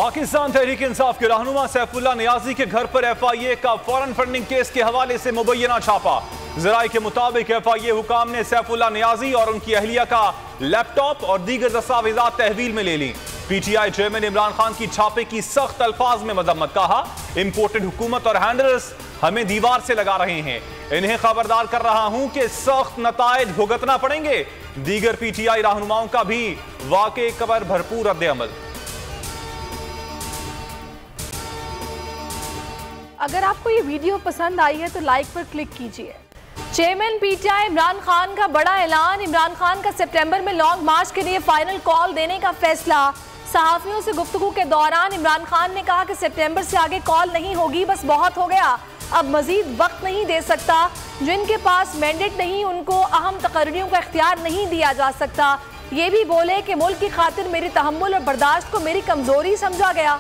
पाकिस्तान तहरीक इंसाफ के रहनुमा सैफुल्लाह नियाजी के घर पर FIA का फॉरेन फंडिंग केस के हवाले से मुबैना छापा। जराये के मुताबिक FIA हुकाम ने सैफुल्लाह नियाजी और उनकी अहलिया का लैपटॉप और दीगर दस्तावेजात तहवील में ले ली। PTI चेयरमैन इमरान खान की छापे की सख्त अल्फाज में मजम्मत। कहा, इंपोर्टेड हुकूमत और हैंडलर्स हमें दीवार से लगा रहे हैं। इन्हें खबरदार कर रहा हूं कि सख्त नताइज भुगतना पड़ेंगे। दीगर PTI रहनुमाओं का भी वाक़े कबर भरपूर रद्द-ए-अमल। अगर आपको ये वीडियो पसंद आई है तो लाइक पर क्लिक कीजिए। चेयरमैन PTI इमरान खान का बड़ा ऐलान। इमरान खान का सितंबर में लॉन्ग मार्च के लिए फाइनल कॉल देने का फैसला। सहाफियों से गुफ्तगू के दौरान इमरान खान ने कहा कि सितंबर से आगे कॉल नहीं होगी, बस बहुत हो गया, अब मजीद वक्त नहीं दे सकता। जिनके पास मैंडेट नहीं उनको अहम तकर्रियों का इख्तियार नहीं दिया जा सकता। ये भी बोले कि मुल्क की खातिर मेरी तहम्मुल और बर्दाश्त को मेरी कमजोरी समझा गया।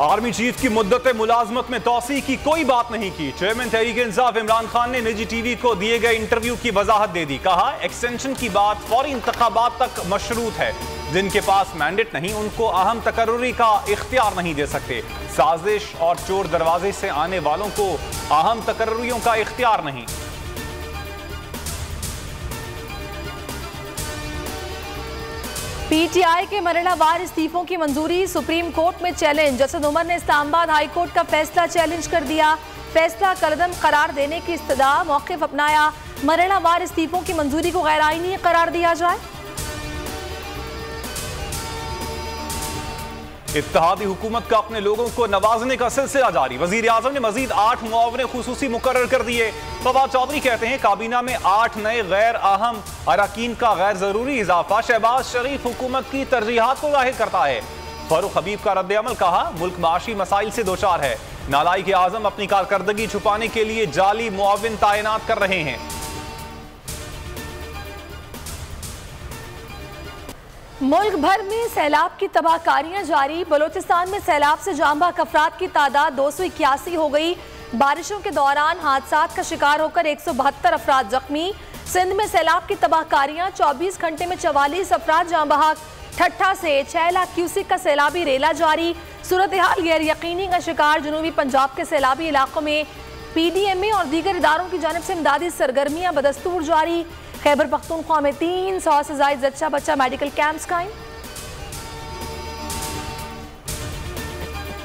आर्मी चीफ की मुद्दत मुलाजमत में तोसी की कोई बात नहीं की। चेयरमैन तहरीक इंसाफ इमरान खान ने निजी TV को दिए गए इंटरव्यू की वजाहत दे दी। कहा, एक्सटेंशन की बात फौरी इंतखाबात तक मशरूत है। जिनके पास मैंडेट नहीं उनको अहम तकर्रुरी का इख्तियार नहीं दे सकते। साजिश और चोर दरवाजे से आने वालों को अहम तकर्रुरियों का इख्तियार नहीं। PTI के मरहलावार इस्तीफों की मंजूरी सुप्रीम कोर्ट में चैलेंज। जसद उमर ने इस्लामाबाद हाई कोर्ट का फैसला चैलेंज कर दिया। फैसला कलदम करार देने की इस्तदा मौक़िफ़ अपनाया। मरहलावार इस्तीफों की मंजूरी को गैर आईनी करार दिया जाए। इत्तेहादी हुकूमत का अपने लोगों को नवाजने का सिलसिला जारी। वजीर आजम ने मजीद 8 मुआवने खुसूसी मुकर्रर कर दिए। फवाद चौधरी कहते हैं, काबीना में 8 नए गैर अहम अरकान का गैर जरूरी इजाफा शहबाज शरीफ हुकूमत की तरजीहात को जाहिर करता है। फारूक हबीब का रद्द-ए-अमल। कहा, मुल्क माशी मसाइल से दोचार है। नालायक आजम अपनी कारकर्दगी छुपाने के लिए जाली मुआविन तैनात कर रहे हैं। मुल्क भर में सैलाब की तबाहकारियां जारी। बलोचिस्तान में सैलाब से जांबाक अफराद की तादाद 281 हो गई। बारिशों के दौरान हादसात का शिकार होकर 172 अफराद जख्मी। सिंध में सैलाब की तबाहकारियां 24 घंटे में 44 अफराद जाँ बहक। ठट्ठा से 6 लाख क्यूसिक का सैलाबी रेला जारी। सूरत हाल गैर यकीनी का शिकार जनूबी पंजाब के सैलाबी इलाकों में PDMA और दीगर इदारों की जानिब से इमदादी सरगर्मियां बदस्तूर जारी। खैबर पख्तूनख्वा में 300 से ज़ायद जच्चा बच्चा मेडिकल कैंप्स कायम।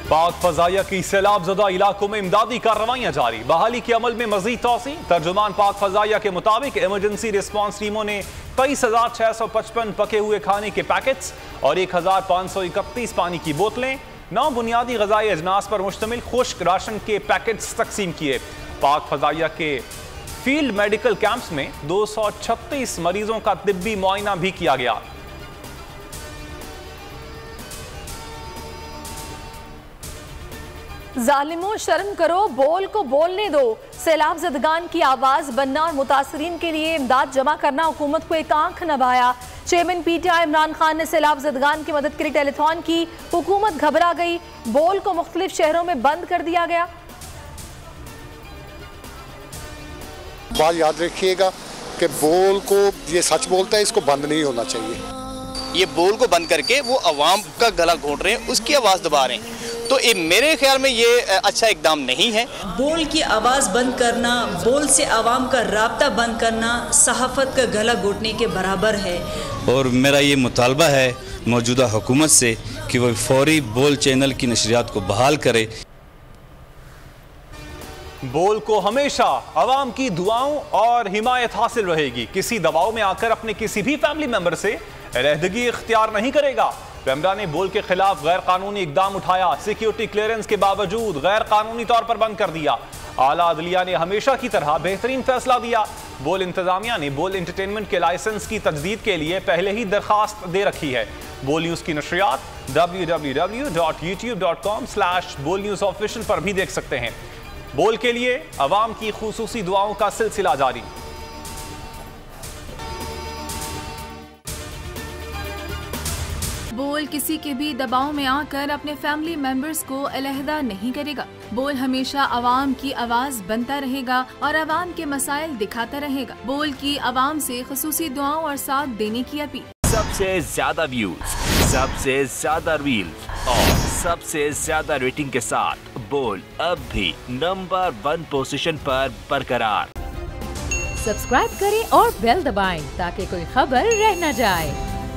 पाक फजाइया की सैलाब ज़दा इलाकों में इमदादी कार्रवाइयां जारी। बहाली के अमल में मजीद तोसी। तर्जुमान पाक फजाइया के मुताबिक इमरजेंसी रिस्पॉन्स टीमों ने 23,655 पके हुए खाने के पैकेट्स और 1,531 पानी की बोतलें, 9 बुनियादी ग़िज़ाई अजनास पर मुश्तमिल खुश्क राशन के पैकेट्स तकसीम किए। पाक फजाइया के फील्ड मेडिकल कैंप्स में 236 मरीजों का तिब्बी मुआयना भी किया गया। जालिमों शर्म करो, बोल को बोलने दो। सैलाब ज़दगान की आवाज़ बनना और मुतासरीन के लिए इमदाद जमा करना हुकूमत को एक आंख नभाया। चेयरमैन PTI इमरान खान ने सैलाब ज़दगान की मदद के लिए टेलीथॉन की। हुकूमत घबरा गई। बोल को मुख्तलिफ शहरों में बंद कर दिया गया। बात याद रखिएगा कि बोल को, ये सच बोलता है, इसको बंद नहीं होना चाहिए। ये बोल को बंद करके वो अवाम का गला घोंट रहे हैं, उसकी आवाज़ दबा रहे हैं। तो मेरे ख्याल में ये अच्छा इकदाम नहीं है। बोल की आवाज़ बंद करना, बोल से आवाम का राब्ता बंद करना सहाफ़त का गला घोटने के बराबर है। और मेरा ये मुतालबा है मौजूदा हुकूमत से कि वह फौरी बोल चैनल की नशरियात को बहाल करे। बोल को हमेशा अवाम की दुआओं और हिमायत हासिल रहेगी। किसी दबाव में आकर अपने किसी भी फैमिली मेंबर से रहदगी इख्तियार नहीं करेगा। पेमरा ने बोल के खिलाफ गैर कानूनी इकदाम उठाया। सिक्योरिटी क्लियरेंस के बावजूद गैर कानूनी तौर पर बंद कर दिया। आला अदलिया ने हमेशा की तरह बेहतरीन फैसला दिया। बोल इंतजामिया ने बोल एंटरटेनमेंट के लाइसेंस की तजदीद के लिए पहले ही दरखास्त दे रखी है। बोल न्यूज़ की नशरियात www.youtube.com/bolnewsofficial पर भी देख सकते हैं। बोल के लिए अवाम की खुसूसी दुआओं का सिलसिला जारी। बोल किसी के भी दबाव में आकर अपने फैमिली मेंबर्स को अलहदा नहीं करेगा। बोल हमेशा अवाम की आवाज बनता रहेगा और अवाम के मसाइल दिखाता रहेगा। बोल की अवाम से खुसूसी दुआओं और साथ देने की अपील। सबसे ज्यादा व्यूज, सबसे ज्यादा रील्स और सबसे ज्यादा रेटिंग के साथ बोल अब भी नंबर 1 पोजीशन पर बरकरार। सब्सक्राइब करें और बेल दबाएं ताकि कोई खबर रह न जाए।